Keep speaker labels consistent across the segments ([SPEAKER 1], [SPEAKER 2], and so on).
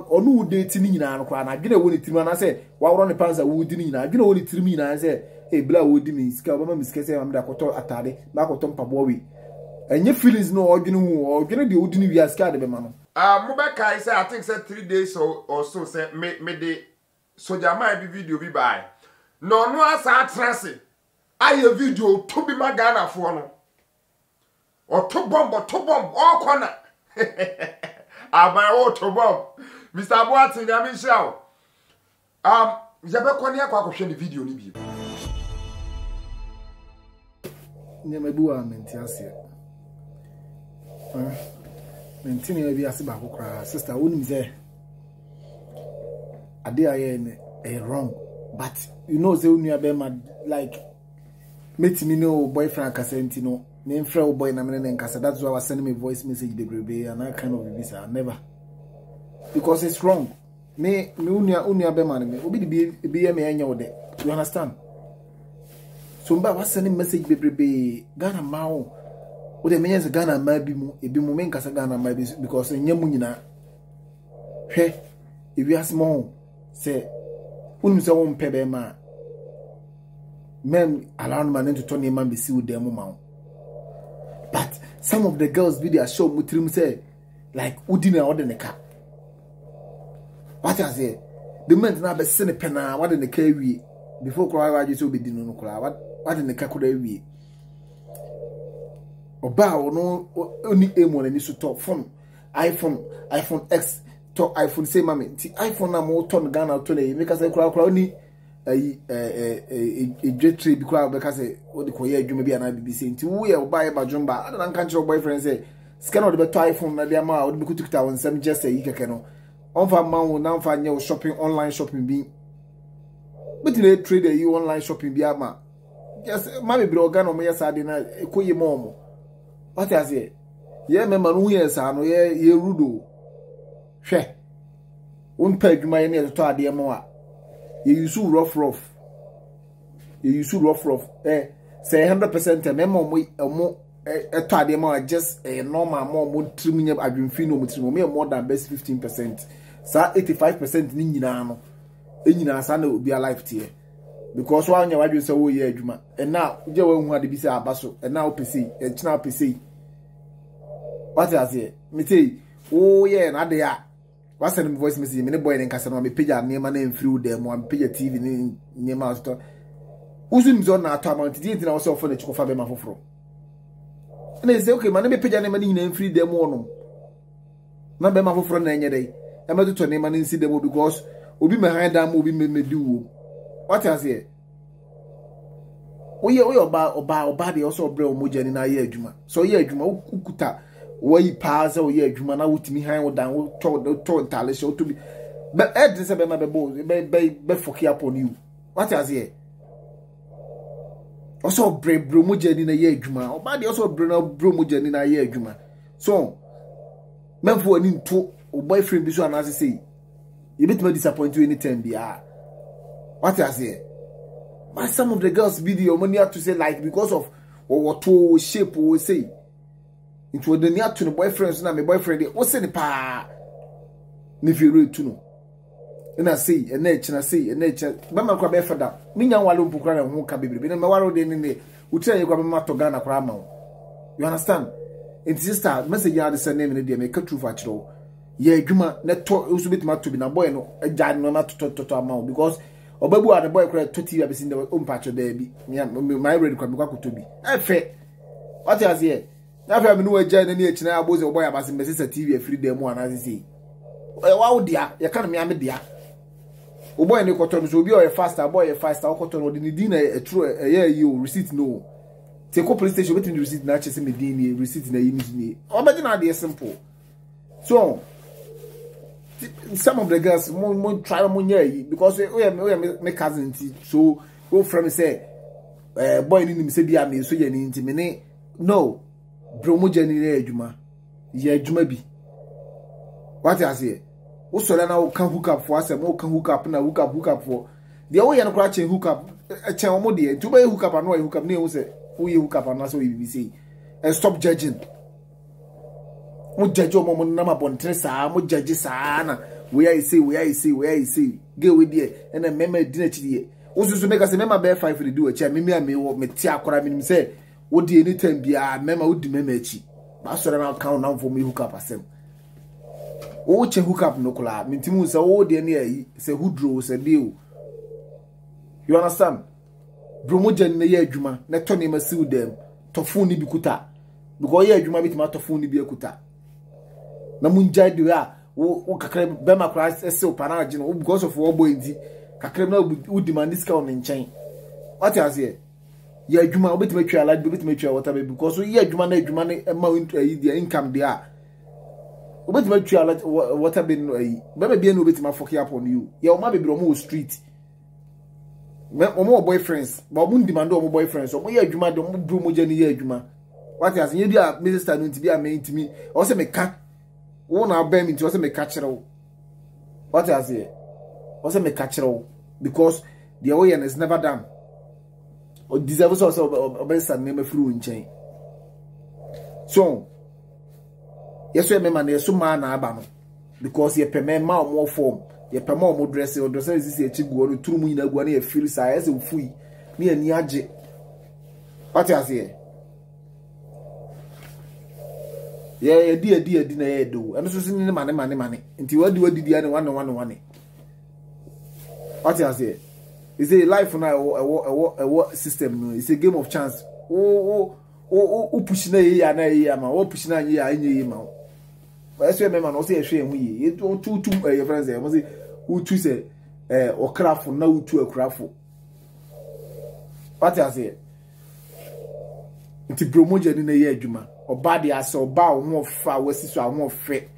[SPEAKER 1] onu date ni nyina no kwa na adwene woni tirima na se wa woro ne panza wo di ni nyina adwene woni tirima nyina se bla wo di mi sika ba ma miska se am da koto atade ba koto mpabo we enye feelings no odwene hu odwene de odi ni wi aska de be ma no
[SPEAKER 2] mo be kai say I think say 3 days or so say me de soja man bi video bi bai no asa atrase aye video to bi magana fo no o to bomb all corner abai o to bomb Mr. Boatin Yami Shao yabe kwani akwa akohwe ni video ni bi
[SPEAKER 1] ne mabuwa menti ase menti ne bi ase ba kokra sister wonim say ade aye ne wrong but you know say unu abema like metimi no boyfriend akasenti no me friend boy na me ne nkasa that's why I was sending me voice message the grebe and I kind of visa never because it's wrong me unu abema ne me obi de bi me anya wo de you understand so mba was sending message bebrebe Ghana mawo wo de menye Ghana ma bi mu ebi mu me nkasa Ghana ma bi because nyam nyina hwe ebi asmo say unum say won pebe ma men around man to turn man be see with them ma but some of the girls video show mutrim say like udina order the car what I say the men na be sene pena what the car wi before cry why you so be dinu no cry what the car could wi oba no oni emo na ni so top phone iPhone X to iPhone say mama ti iPhone na mo turn Ghana to le make say kura oni jetri bi kura be ka say o de koye adwuma bi ana BBC nti wo ye oba ye bajumba ada na kan kire boyfriend say scan o de to iPhone na dia ma o de kutukuta won sam just say keke no on fa ma wo na fa nye shopping online shopping bi but le trade you online shopping bi ama just mama bi Ghana mo ye sa de na koye mo what I say ye me ma no ye sa no ye rudo hwe won pa adwuma ye ne to ade mo a ye use rough say 100% mo to ade mo just normal mo trim nya adwumfi no mo trim mo more than best 15% sa 85% ni nyina no enyina sa na obi alive tie because wa nya wadwe say wo ye adwuma na je wa hu ade bi say abaso na opese china opese what I say me say oh yeah na de ya what's the voice message me boy nkasa no me page na na mfiri dem mo page TV ni nyema sto uzun zo na ato amount di ntina wo so na chikofa be ma foforo na say okay man me page na ni nyina mfiri dem wono na be ma foforo na enye dai e ma to na nsi dem because obi me han da mo obi me di wo what I say oye oba de also bre o moja ni na ye adwuma so ye adwuma ukuta why pass or ye adwuma na wutimi han wo dan wo to ntale so to be but ed say be ma be bo be foki upon you what I say also bre moja ni na ye adwuma oba de also bre moja ni na ye adwuma so memfo ani nto o boyfriend bi so an as say you bit me disappoint you anytime be what I say. But some of the girls video money have to say like because of what to shape or say it was the near to the boyfriends na my boyfriend o say the pa ni fi to no and I say and nature mama kwa be fada me nya wale mpukura na ho ka bebre na me waro de ne utia ye kwa me mato Ghana kwa ma you understand in sister message ya de send name ne de me ka true fa chiro ye adwuma na to usu bitima to bi na boy no agya no ma to ama because obabu a the boy cry to TV abesin the ompacho there bi my ready kwa kwa kutobi efe what you say na fa me no agya na ni akina aboze oboy abasin mesesa TV free dem mo ana sisi wa wo dia ye kan me ame dia oboy ni koto so obi o faster boy e faster o koto no di ni na true you receipt no take ko police station wetin receipt na chese me din ni receipt na yi ni o be na dey simple so some of the girls more try more because me cousin so go from say boy ni me say bia me so ye ni nti me ne no bro mo jani na adwuma ye adwuma bi what I say wo so na wo kan hook up for asem wo kan hook up na hook up for the wo ye no kra chen hook up chen wo de to be hook up and hook up na wo say wo ye hook up and so we say and stop judging mo judge o mo na ma bontre sa mo judge sa na where I say get with there and then mema dinner chidi also make us mema bear 5 for the do a chair me me tia akora me say wo di anytime bia mema wo di mema echi ba so na account now for me hook up asem wo che hook up no kula mintimu say wo de na yi say who draw say deal you understand bromogen na ye adwuma na to ne masiw dem to phone ni bi kuta because ye adwuma bitima to phone ni bi akuta na munjai de ya wo kakra be makra ese opana agino because of wo boy ndi kakra na wo demand discount nchen what you say ye adwuma obitima twa alad obitima twa water because ye adwuma na ma their income there obitima twa alad water be no be be no obitima fuck up on you ye o ma be bro mo street omo boyfriends but omo demand omo boyfriends omo ye adwuma de omo bro mo jani ye adwuma what you say ye bia minister no nti bia me ntimi o se me ka wo na ba mi nti o se me ka kire what you say o se me ka kire because the way is never done o deserve so obensa name furu nchen so yeso me man yeso ma na aba no because ye peme ma omo form ye peme omo dress o dress is e chiguo no turu mu nyina guo na ye feel say as e fui me ani age what you say ye di na ye do eno so sin ni mane nti wadi dia ne wane what you say is a life now a system no it's a game of chance push na ye ma o push na ye anye ma but so me man o say ehwe hu ye e tu your friends e mo say who tu say okrafo na who tu akrafo what you say nti promotion ni na ye adwuma oba de ase oba ho fa wasiso ho fe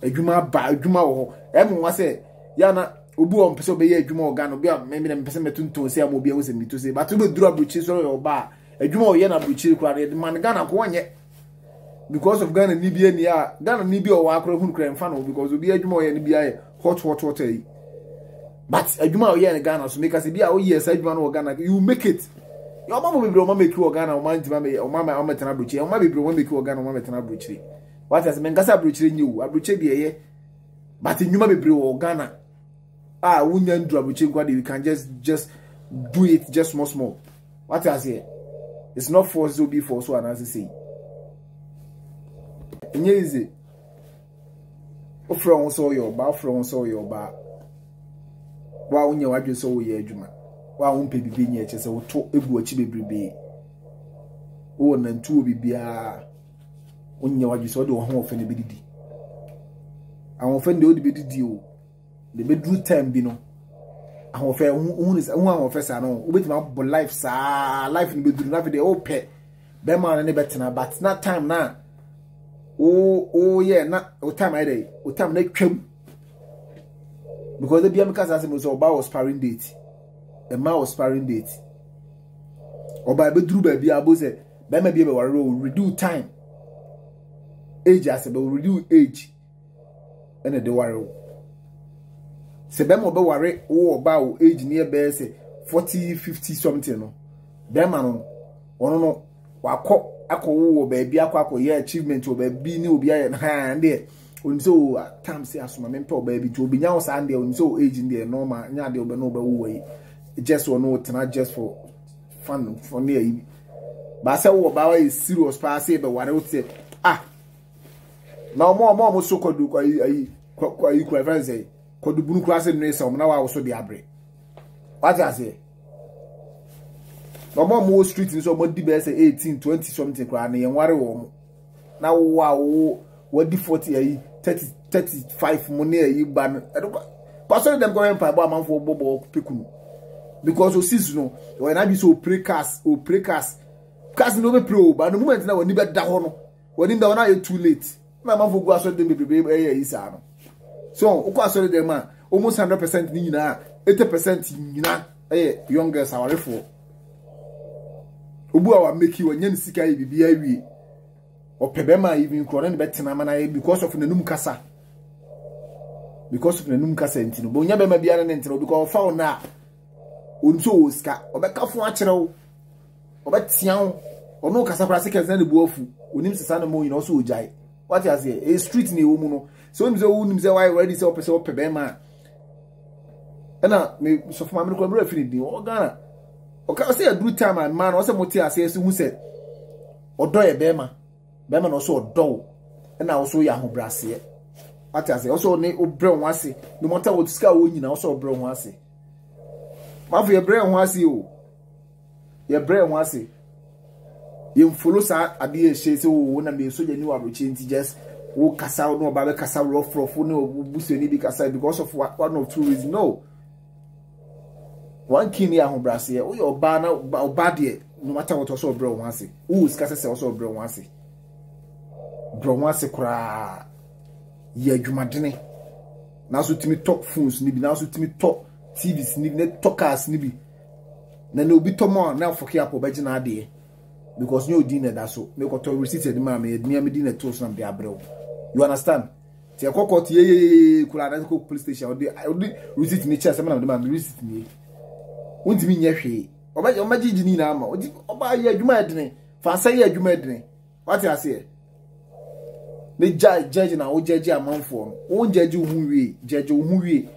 [SPEAKER 1] adwuma ba adwuma wo em wa say ya na obu o mpese obeye adwuma oga no bia me mpese metunto se amobia wo se mito se but be dura bruchi so oba adwuma o ye na bruchi kwa de man Ghana ko onye because of Ghana ni bia ni a Ghana ni bia o wa akro hun kra mfa no because obi adwuma o ye ni bia hot yi but adwuma o ye na Ghana so make us bia o ye sa adwuma no Ghana you make it your mama be bro mama make you Ghana o man ti mama o mama o metana bruchi o mama be bro mama make you Ghana o mama metana bruchi what as men gasa bruchi ni wu abruchi de ye but nyuma be bro Ghana wunyan drabuche kwade we can just do it just small what I say it's not for to be for so and as say enye easy ofro won so your ba wa unya wadwe so wo ye adwuma wa won pe bibi nya eche se wo to ebu achi bebrebe wo na ntu bibia unya wadwe so de wo ho ofene bedidi awon ofene de odi bedidi o the bedroom time bi no ahofe hu ahofe sa no obetima bo life sa life ni bedroom na de o pe be man ne betena but na time na o yeah na o time I dey o time na twam because the BM case say so oba was sparring date a man was sparring date oba bedroom ba bia bo say be ma bia be ware o reduce time age as be reduce age and the ware se be mo be ware wo oba o age near be say 40 50 something no be ma no ono no wakọ wo ba bia akọ ye achievement o ba bi ni obi aye na ande oni so time say asoma me pe ba bi to obi nya wo sa ande oni so age ndi normal nya de obi no ba wo yi just one no tena just for fun for near yi ba say wo ba wa serious pa say be ware wo say na mo so kodu kwa yi kwa friends say kodu bunu kwa say no say na wa wo so de abre what I say no more street in so mo di be say 18 20 something kwa na yen ware wo na wo what di 40 30 35 money yi ban pastor dem go empire bo amanfo bobo pekunu because o season no when I be so precast cast no be pro but the moment na woni be da ho no woni da na too late na amanfo go aso dem bebe yi sa no so o ko aso dem ma almost 100% ni nyina 80% nyina youngest awarefo obu awa make you anya sika yi bibia wie opebe ma even kro na betena ma na because of nanum kasa ntino bo nya be ma bia na ntino because fa na onso oska obekafo a kire obetian ono kasa pra sika zan bu afu onim sesa na mo yin also ojai what you say a street na ewo mu no so nim say wo nim say why ready say opese ope be ma na me so for ma me ko bra fini din o Ghana o ka say aduru time and man o say moti ase hu say odo ye be ma no so odo na o so ya ho brase ati ase o so ne o bre won ase no mota wo ska wo nyina o so bre won ase ma fu ye bre won ase o ye bre won ase ye follow sa ade ye she say wo na me so je ni wa brochi nti just wo kasa no ba be kasa rough no buseni bi kasa because of one of two reasons. No, one key near home brass here. We oba na oba de no matter what also bro wan say. Who is kasa say also bro wan say. Bro wan say kura ye adwumadene. Na so timi top phones ni bi na so timi top TVs ni bi top cars ni bi. Na no bi to more na foki apo be gina ade. Because you dinner that so make to receipt the man me me dinner to some be abrew. You understand? Ti ekokot ye kula na ko police station odi receipt ni chair some na the man receipt ni. Wonti mi nya hwe. Oba jiji na ama. Oba ye adwuma edene. Fa sa ye adwuma edene. What you say? Ne judge na o judge amanfo no. O judge hu wie, judge hu wie.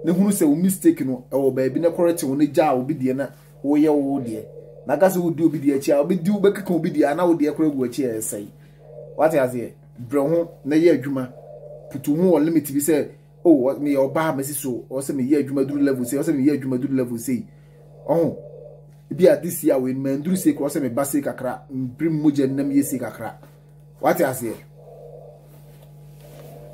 [SPEAKER 1] Ne hunu se o mistake no e wo ba bi ne correct wo ne ja obi de na wo ye wo de. Na gase wo di obi de achi a obi di wo bekeka obi de ana wo de ekora gu achi e sei. What you say? Bro ho na ye adwuma putu ho limit bi say oh me oba mesi so o say me ye adwuma duru level say o say me ye adwuma duru level say oh bi a this year we man duru say ko say me ba say kakra mbrim moje nam ye say kakra. What you say?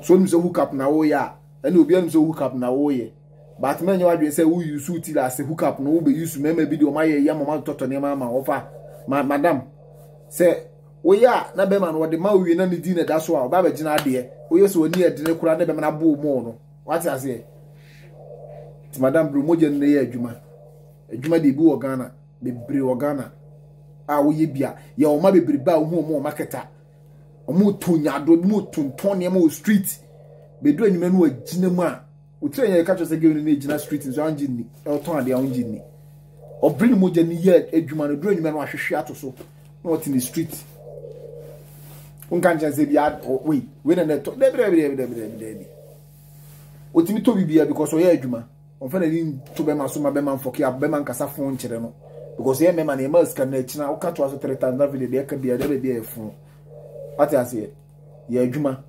[SPEAKER 1] So nim say hook up na wo ya and obi anim say hook up na wo ye but man you adwen say wo use util as hook up no wo be use mema bi de o ma ye ya mama toto ne mama ofa madam say oya na be man wo de ma wi na ne di na da so a ba ba gina ade o yeso oni edene kura na be na bo mo no what you say ti madam bro moje ne ye adwuma de bi wo Ghana be bre wo Ghana a wo ye bia ye o ma be bre ba wo mo marketa o mo tonya do mo tonton ne mo street be do anyuma no agina mu a o tire ye ka cho se ge ni agina street so anji ni o ton ade anji ni o bre moje ne ye adwuma no do anyuma no ahwehwe ato so not in the street. Unkan say bia we na net debi otimi to bibia because o ye adwuma on fa na ni to be man so ma be man foki ab be man kasa fon kire no because ye me man e mas kan na china o ka to aso 3000 video de ka bia de bia fon ati ase ye adwuma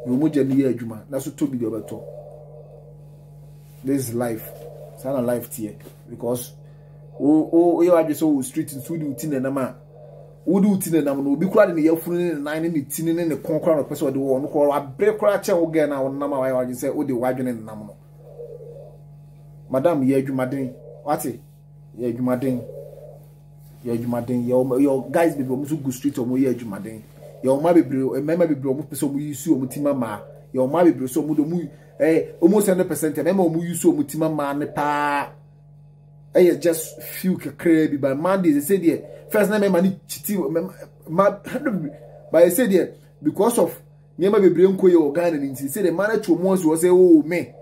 [SPEAKER 1] yo mo je ni ye adwuma na so to bi de obeto. This is life. It's not a life tier because you are just so street in Sudu tin na ma Udu tin na no bi kura de ye funu ne nan ne tin ne konkora no pese o de wo no ko abre kura che wo ge na wo na ma wa say o de wadwene nam no. Madam ye adwumaden wati ye adwumaden your guys be mo so go street o mo ye adwumaden your ma bebre mema bebre o mo pese o mo yisu o mo tima ma your ma bebre so mo do mu almost 100% mema o mo yisu o mo tima ma ne pa just few crazy by Monday they say there first name mema ni chiti but I say there because of mema bebre nko ye Ghana ni say the man to mo so say oh me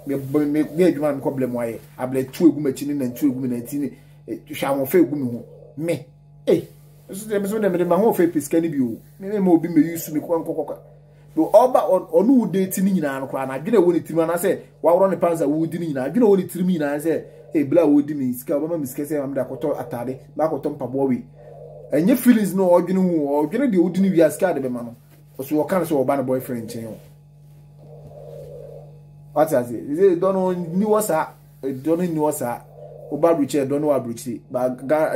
[SPEAKER 1] me adwuma ko problem waye able tu egu machine na tu egu na tini hwa mo fa egu me ho me so dem ma ho fa piska ni bi o me obi me use me ko do oba onu date ni nyina no kwa na adwene woni tiri na say wa woro ne panza wo di ni nyina adwene woni tiri mi na say bla wo di mi ska ba ma miska say am da koto atade ba koto mpabo we enye feelings no odwene hu odwene de odi ni wi aska de be ma no so wo kan so wo ba na boyfriend chen o. What I say? They don't know ni wasa, don't know wasa. Oba bruche, don't know abruche. But Ghana,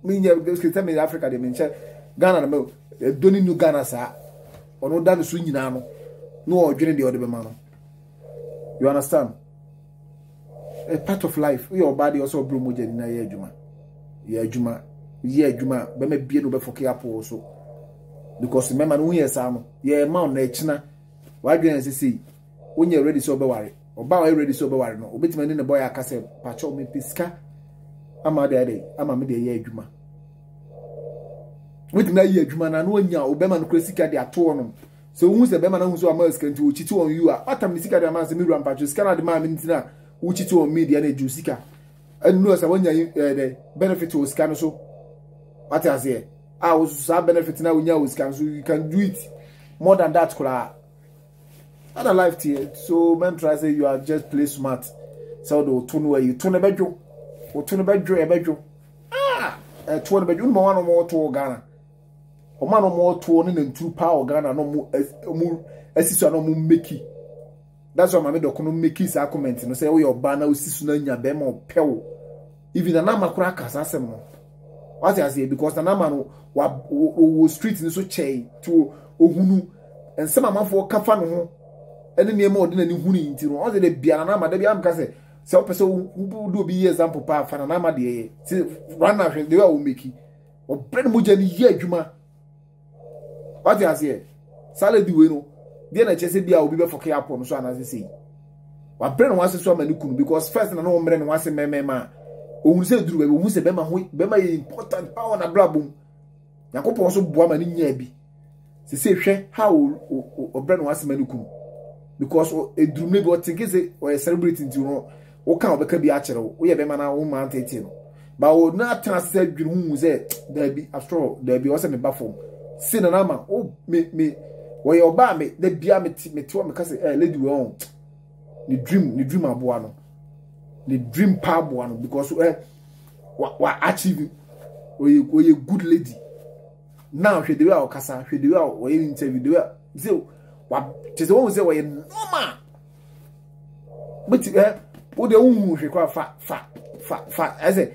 [SPEAKER 1] me tell me Africa they mention Ghana na me don't know Ghana sa. Ono da so nyina no. No odwene de ode be ma no. You understand? A part of life. Your body also bro moja ni na ye adwuma. Ye adwuma, be me bie no be foki apo so. Because remember no ye sa no. Ye ma na echina. Wa dwen say when you're ready so be worry oba we ready so be worry no obetima ne boy akase pacho me piska ama de ama me de ye adwuma with na ye adwuma na no anya obema no krasika de ato no so hu se bema na hu so ama sika nti ochiti on you a atam ni sika de ama se me ru pacho sika na de ma me ntina ochiti on media na eju sika and no se wanya the benefit o sika no so what I say o so benefit na wanya o sika so you can do it more than that kula Other life here. So men try say you are just play smart. So the tune where you tune a bedroom. Or tune a bedroom. Ah, a tune a bedroom, one or more to Ghana. Or man or more to one and 2 power Ghana, no more as no more Mickey. That's why my made the Mickey's argument. And say, oh, your banner is Sunan Bemo Pel. Even an Amakraka, as I what I say, because the Naman was streets in so chain to Ohunu and some amount for Kafano. And then more than any huni into all the Bianama, the Biam so person who do be example pa Fanama de run out they will make it or Brent Mujani ye Juma. What I say, Salad Dueno, then I just said, I will be for care upon so as I say. What Brent wants to swim and because first and no man wants a mema. Who said, who said, Bema important power and a blabum. Yakopo also boama in Yabi. They say, how or Brent wants a manukum. Because a dream maybe what think is it or a celebrating to know what kind of a be actual. We have a man our own mountain. But would not translate who said there be after all, there be also a baffle. Sin an armor, oh, me, where your bar me, they be a me to me, because a lady wrong. The dream of one. The dream pub one because what achieving or you good lady. Now she do our casa, she do our interview. So what just always say we normal. But what the woman require fat as a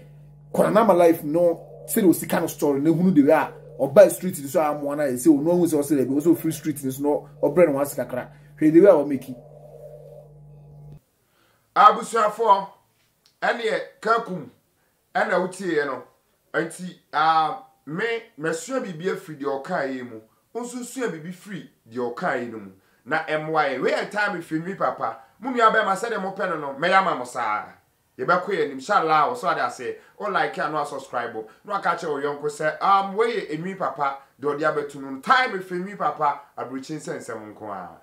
[SPEAKER 1] normal life no say was the kind of story no who they are or by street so I'm one I say no one was also there also free street is no or brand was kakra. She do our making.
[SPEAKER 2] Abusuafo ene kakum ena wutie no anti me sua bibia free de okai mu onso sua bibi free de okai no mu na my we time free mi papa mumi abema se de mo pe no me yama mo saa ye be ko ye nim inshallah so ada say o like and no subscribe no aka che o yonko se we emi papa de odi abetunu time free mi papa abruchin sense mo nko a